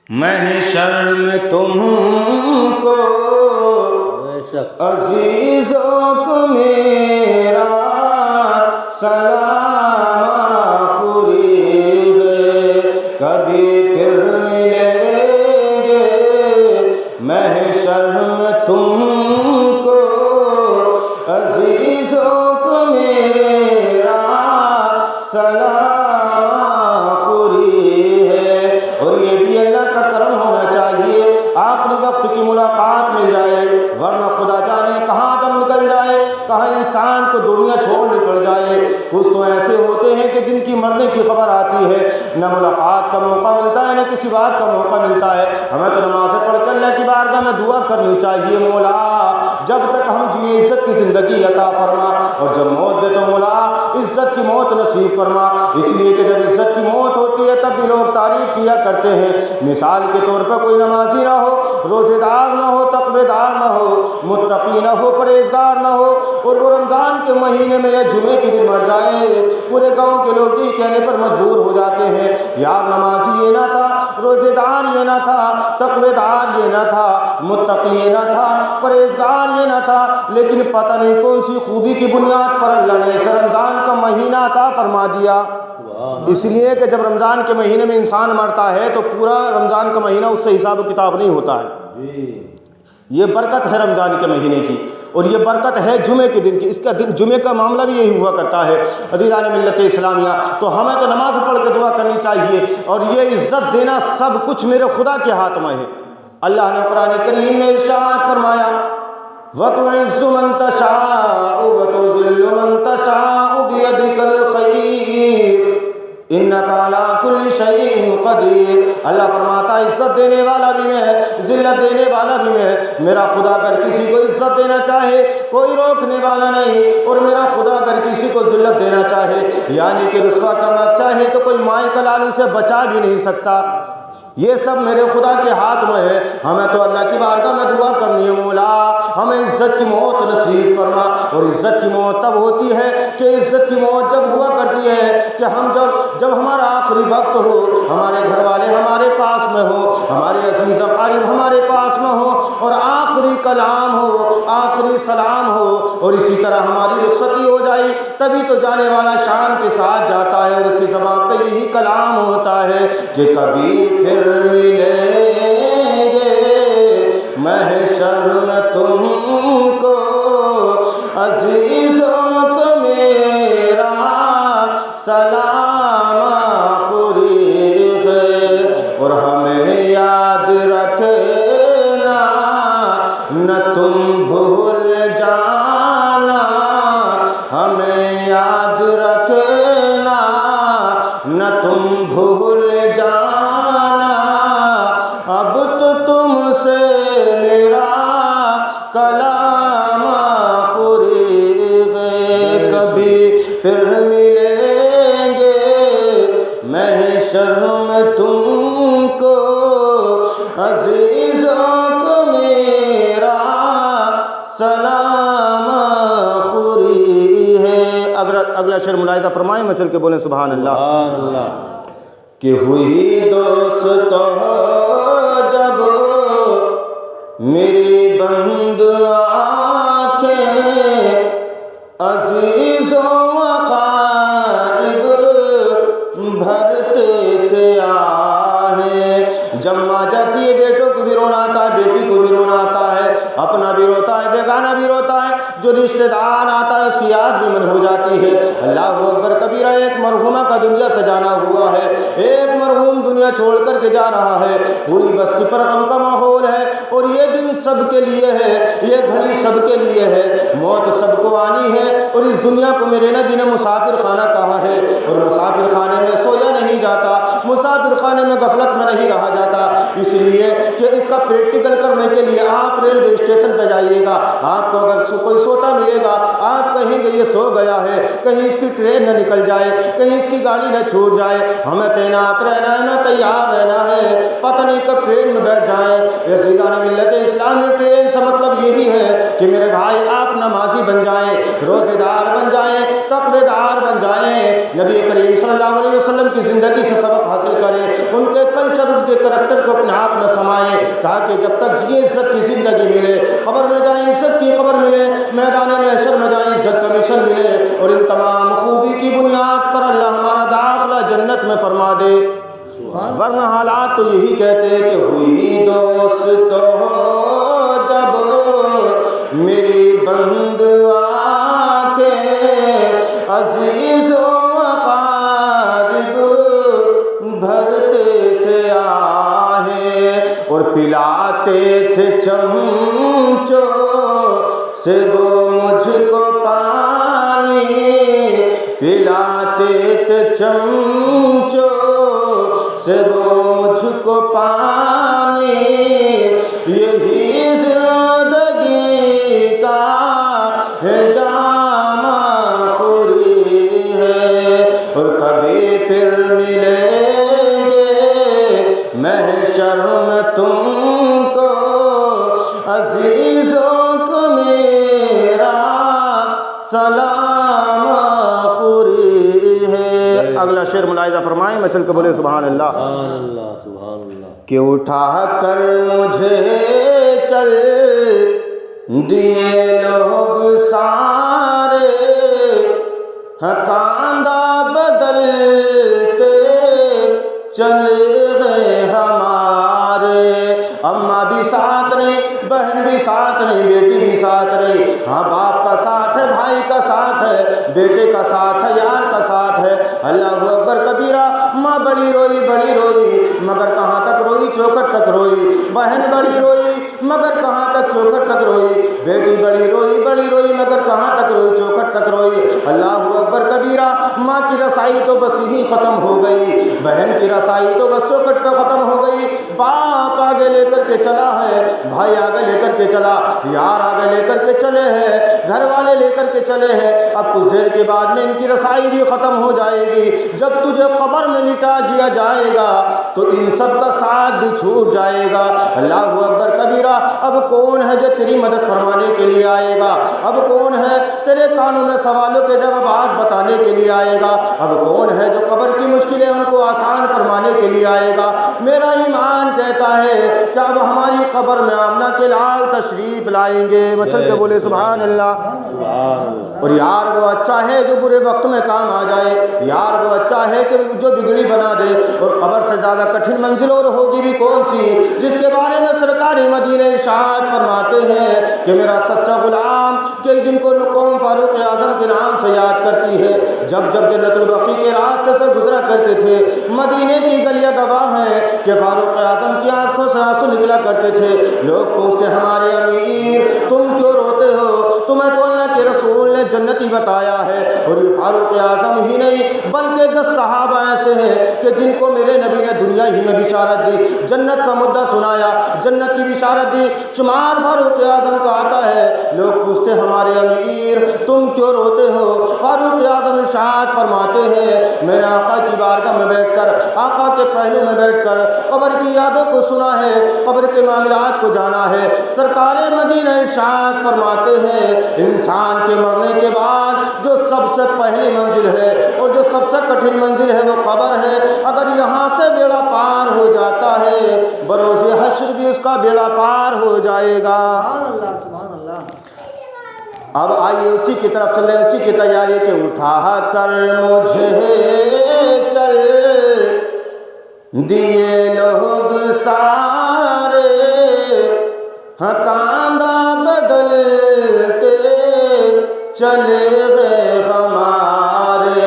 محشر میں تم کو عزیزوں کو میرا سلام آخری ہے، کبھی پھر ملیں گے محشر میں تم کو عزیزوں کو میرا سلام آخری ہے۔ اور یہ بھی اللہ کا کرم ہونا چاہیے آخری وقت کی ملاقات مل جائے، ورنہ خدا جانے کہاں دم نکل جائے، کہاں انسان کو دنیا چھوڑنی پڑ جائے۔ کچھ تو ایسے ہوتے ہیں کہ جن کی مرنے کی خبر آتی ہے، نہ ملاقات کا موقع ملتا ہے نہ کسی بات کا موقع ملتا ہے۔ ہمیں تو نمازیں پڑھ کر اللہ کی بارگاہ میں دعا کرنی چاہیے، مولا جب تک ہم جیے عزت کی زندگی عطا فرما، اور جب موت دے تو مولا عزت کی موت نصیب فرما۔ اس لیے کہ جب عزت کی موت ہوتی ہے تب بھی لوگ تعریف کیا کرتے ہیں۔ مثال کے طور پر کوئی نمازی نہ ہو، روزے دار نہ ہو، تقوی دار نہ ہو، متقی نہ ہو، پرہیزگار نہ ہو، اور وہ رمضان کے مہینے میں یا جمعے کے دن مر جائے، پورے گاؤں کے لوگ یہ کہنے پر مجبور ہو جاتے ہیں یار نمازی یہ نہ تھا، روزے دار یہ نہ تھا، تقوی دار یہ نہ تھا، متقی یہ نہ تھا، پرہیزگار یہ نہ تھا، لیکن پتہ نہیں کون سی خوبی کی بنیاد پر اللہ نے اس رمضان کا مہینہ عطا فرما دیا۔ اس لیے کہ جب رمضان کے مہینے میں انسان مرتا ہے تو پورا رمضان کا مہینہ اس سے حساب و کتاب نہیں ہوتا ہے۔ یہ برکت ہے رمضان کے مہینے کی، اور یہ برکت ہے جمعے کے دن کی۔ اس کا دن جمعے کا معاملہ بھی یہی ہوا کرتا ہے۔ عزیزان ملت اسلامیہ، تو ہمیں تو نماز پڑھ کے دعا کرنی چاہیے، اور یہ عزت دینا سب کچھ میرے خدا کے ہاتھ میں ہے۔ اللہ نے قرآن کریم میں ارشاد فرمایا وَتُعِزُّ مَن تَشَاءُ وَتُذِلُّ مَن تَشَاءُ بِيَدِكَ الْخَيْرُ اِنَّكَ عَلَىٰ كُلِّ شَيْءٍ قَدِيرٌ۔ اللہ فرماتا ہے عزت دینے والا بھی میں، ذلت دینے والا بھی میں۔ میرا خدا اگر کسی کو عزت دینا چاہے کوئی روکنے والا نہیں، اور میرا خدا اگر کسی کو ذلت دینا چاہے یعنی کہ رسوا کرنا چاہے تو کوئی مائی کا لالو سے بچا بھی نہیں سکتا۔ یہ سب میرے خدا کے ہاتھ میں ہے۔ ہمیں تو اللہ کی بارگاہ میں دعا کرنی ہے، مولا ہمیں عزت کی موت نصیب فرما۔ اور عزت کی موت تب ہوتی ہے کہ عزت کی موت جب ہوا کرتی ہے کہ ہم جب ہمارا آخری وقت ہو، ہمارے گھر والے ہمارے پاس میں ہوں، ہمارے عزیز اقارب ہمارے پاس میں ہوں، اور آخری کلام ہو، آخری سلام ہو، اور اسی طرح ہماری رخصتی ہو جائے، تبھی تو جانے والا شان کے ساتھ جاتا ہے، اور اس کی زبان پہ یہی کلام ہوتا ہے کہ کبھی پھر ملیں گے محشر میں تم کو عزیزوں کو میرا سلام آخری ہے، اور ہمیں یاد رکھنا نہ تم بھول جانا، ہمیں یاد رکھنا نہ تم بھول جانا، اب تو تم سے میرا کلام آخری ہے، کبھی پھر ملیں گے محشر میں تم کو عزیزوں کو میرا سلام آخری ہے۔ اگلا شعر ملاحظہ فرمائیں، میں چل کے بولیں سبحان اللہ۔ سبحان اللہ۔ کہ ہوئی دوست جب میری بند آنکھیں، عزیزوں اقارب بھرتے تھے آہیں، جب ماں جاتی ہے بیٹوں کو بھی رونا آتا ہے، بیٹی کو بھی رونا آتا ہے، اپنا بھی روتا ہے، بیگانہ بھی روتا ہے، جو رشتہ دار آتا ہے اس کی یاد بھی من ہو جاتی ہے۔ اللہ اکبر کبیرہ۔ ایک مرحومہ کا دنیا سے جانا ہوا ہے، ایک مرحوم دنیا چھوڑ کر کے جا رہا ہے، پوری بستی پر غم کا ماحول ہے، اور یہ دن سب کے لیے ہے، یہ گھڑی سب کے لیے ہے، موت سب کو آنی ہے، اور اس دنیا کو میرے نبی نے مسافر خانہ کہا ہے، اور مسافر خانے میں سویا نہیں جاتا، مسافر خانے میں غفلت میں نہیں رہا جاتا، اس لیے کہ اس کا پریکٹیکل کرنے کے لیے آپ ریلوے اسٹیشن پہ جائیے گا، آپ کو اگر کوئی سوتا ملے گا آپ کہیں گے یہ سو گیا ہے، کہیں اس کی ٹرین نہ نکل جائے، کہیں اس کی گاڑی نہ چھوٹ جائے، ہمیں تعینات رہنا ہے، ہمیں تیار رہنا ہے، پتہ نہیں کب ٹرین میں بیٹھ جائیں۔ عزیزان ملت اسلامی، ٹرین سے مطلب یہی ہے کہ میرے بھائی آپ نمازی بن جائیں، روزے دار بن جائیں، تقوی دار بن جائیں، نبی کریم صلی اللہ علیہ وسلم کی زندگی سے سبق حاصل کریں، ان کے کلچر، ان کے کریکٹر کو اپنے آپ میں سمائیں، تاکہ جب تک جیے عزت کی زندگی ملے، قبر میں جائیں عزت کی قبر ملے، میدان محشر میں جائیں عزت کا مشن ملے، اور ان تمام خوبی کی بنیاد پر اللہ ہمارا داخلہ جنت میں فرما دے۔ ورنہ حالات تو یہی کہتے کہ ہوئی دوست تو جب میری بند آنکھیں، عزیز و اقارب بھرتے تھے آہیں، اور پلاتے تھے چمچوں سے وہ مجھ کو پانی، پلاتے تھے چمچوں سے وہ مجھ کو پانی، یہی زندگی کا ہے جام خوری ہے، اور کبھی پھر ملیں گے محشر میں تم کو، عزیزوں کو میرا سلام خوری ہے۔ اگلا شعر ملاحظہ فرمائیں، میں چل کے بولے سبحان اللہ۔ کہ اٹھا کر مجھے چل دیے لوگ سارے، کاندھا بدلتے چلے گئے ہمارے، اماں بھی ساتھ نہیں، بہن بھی ساتھ نہیں، بیٹی بھی ساتھ نہیں، ہاں باپ کا ساتھ ہے، بھائی کا ساتھ ہے، بیٹے کا ساتھ ہے، یار کا ساتھ ہے۔ اللہ اکبر کبیرہ۔ ماں بڑی روئی بڑی روئی مگر کہاں تک روئی، چوکھٹ تک روئی، بہن بڑی روئی مگر کہاں تک، چوکھٹ تک روئی، بیٹی بڑی روئی مگر کہاں تک روئی، چوکھٹ تک روئی۔ اللہ اکبر کبیرہ۔ ماں کی رسائی تو بس یہیں ختم ہو گئی، بہن کی رسائی تو بس چوکھٹ پہ ختم ہو گئی، باپ آگے لے کر کے چلا ہے، بھائی آگے لے کر کے چلا، یار آگے لے کر کے چلے ہیں، گھر والے لے کر کے چلے ہیں۔ اب کچھ دیر کے بعد میں ان کی رسائی بھی ختم ہو جائے گی۔ جب تجھے قبر میں لٹا دیا جائے گا تو ان سب کا ساتھ بھی چھوٹ جائے گا۔ اللہ اکبر کبیرہ۔ اب کون ہے جو تیری مدد فرمانے کے لیے آئے گا؟ اب کون ہے تیرے کانوں میں سوالوں کے جوابات بتانے کے لیے آئے گا؟ اب کون ہے جو قبر کی مشکلیں ان کو آسان فرمانے کے لیے آئے گا؟ میرا ایمان کہتا ہے کہ اب ہماری قبر میں آمنہ کے لال تشریف لائیں گے۔ مچل کے بولے سبحان اللہ۔ اور یار وہ اچھا ہے جو برے وقت میں کام آ جائے، یار وہ اچھا ہے کہ جو بگڑی بنا دے۔ اور قبر سے زیادہ کٹھن منزل اور ہوگی بھی کون سی، جس کے بارے میں سرکار مدینہ ارشاد فرماتے ہیں کہ میرا سچا غلام کہ جن کو قوم فاروق اعظم کے نام سے یاد کرتی ہے، جب جب جنت البقیع کے راستے سے گزرا کرتے تھے، مدینے کی گلیاں گواہ ہیں کہ فاروق اعظم کی آنکھوں سے آنسو نکلا کرتے تھے۔ لوگ پوچھتے ہمارے امیر تم کیوں روتے ہو؟ تمہیں تو اللہ کے رسول نے جنتی بتایا ہے۔ اور یہ فاروق اعظم ہی نہیں بلکہ 10 صحابہ ایسے ہیں کہ جن کو میرے نبی نے دنیا ہی میں بشارت دی، جنت کا مدعا سنایا، جنت کی بشارت دی۔ شمار فاروق اعظم کا آتا ہے۔ لوگ پوچھتے ہمارے امیر تم کیوں روتے ہو؟ فاروق اعظم ارشاد فرماتے ہیں میں نے آقا کی بارگاہ میں بیٹھ کر، آقا کے پہلو میں بیٹھ کر قبر کی یادوں کو سنا ہے، قبر کے معاملات کو جانا ہے۔ سرکار مدینہ ارشاد فرماتے ہیں انسان کے مرنے کے بعد جو سب سے پہلی منزل ہے اور جو سب سے کٹھن منزل ہے وہ قبر ہے۔ اگر یہاں سے بیڑا پار ہو جاتا ہے بروز حشر بھی اس کا بیڑا پار ہو جائے گا۔ سبحان اللہ۔ اب آئیے اسی کی طرف چلیں، اسی کی تیاری کہ اٹھا کر مجھے چل دیے لوگ سارے، کاندھا بدلتے چلے گئے ہمارے،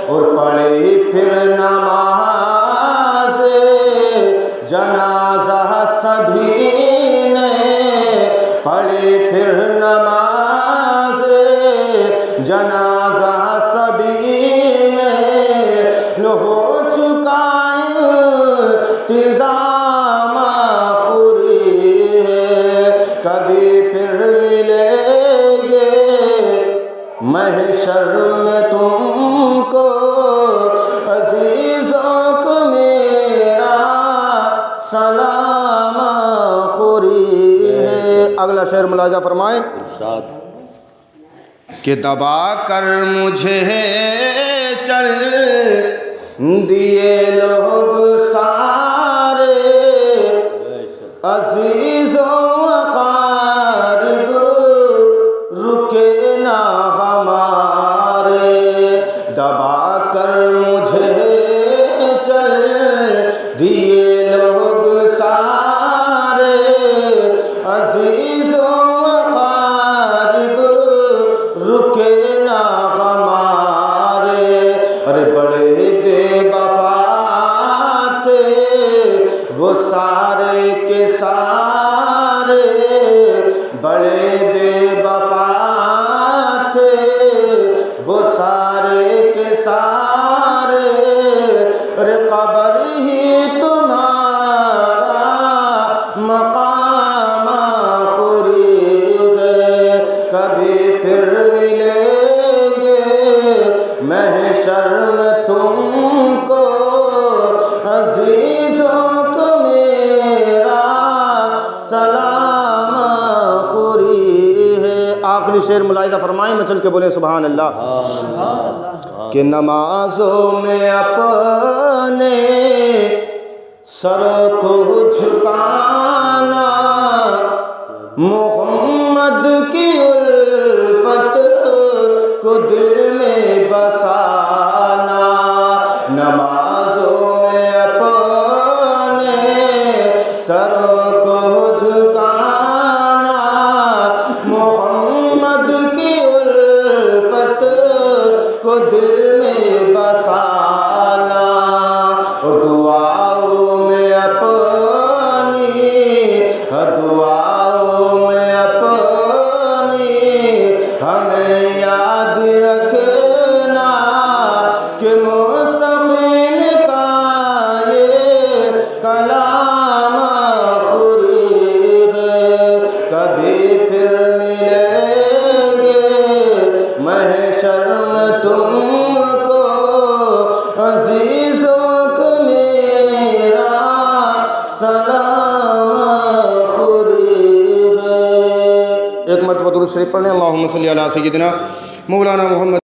اور پڑھی پھر نماز جنازہ سبھی نے، پڑھی پھر نماز جنازہ سبھی نے، ہو چکا انتظام خوری ہے، کبھی پھر ملیں گے محشر میں تم کو، عزیزوں کو میرا سلام خوری ہے۔ اگلا شعر ملاحظہ فرمائیں کہ دبا کر مجھے چل دیے لوگ سارے، عزیزوں اقارب رکے نہ ہمارے، دبا کر مجھے چل دیے لوگ سارے، عزیزوں اقارب رکے نہ ہمارے، ارے بڑے بے وفا تھے وہ سارے کے سارے، بڑے بے وفا تھے وہ سارے کے سارے، ارے قبر ہی تمہارا مقام آخری ہے، کبھی پھر ملیں گے محشر میں تم کو، عزیزوں کو میرا سلام آخری ہے۔ آخری شعر ملاحظہ فرمائیں، میں چل کے بولے سبحان اللہ۔ کہ نمازوں میں اپنے سروں کو جھکانا، محمد کی الفت کو دل میں بسانا، نمازوں میں اپنے سروں کو جھکانا، محمد کی الفت کو دل میں بسانا، اور دعاؤں میں اپنی، دعاؤں میں اپنی ہمیں یاد رکھنا، کہ مستقیم کا یہ کلام آخری ہے، کبھی پھر ملیں گے محشر میں تم کو، عزیزوں کو میرا سلام آخری ہے۔ ایک مرتبہ درود شریف پڑھ لیں، اللہم صلی علی سیدنا مولانا محمد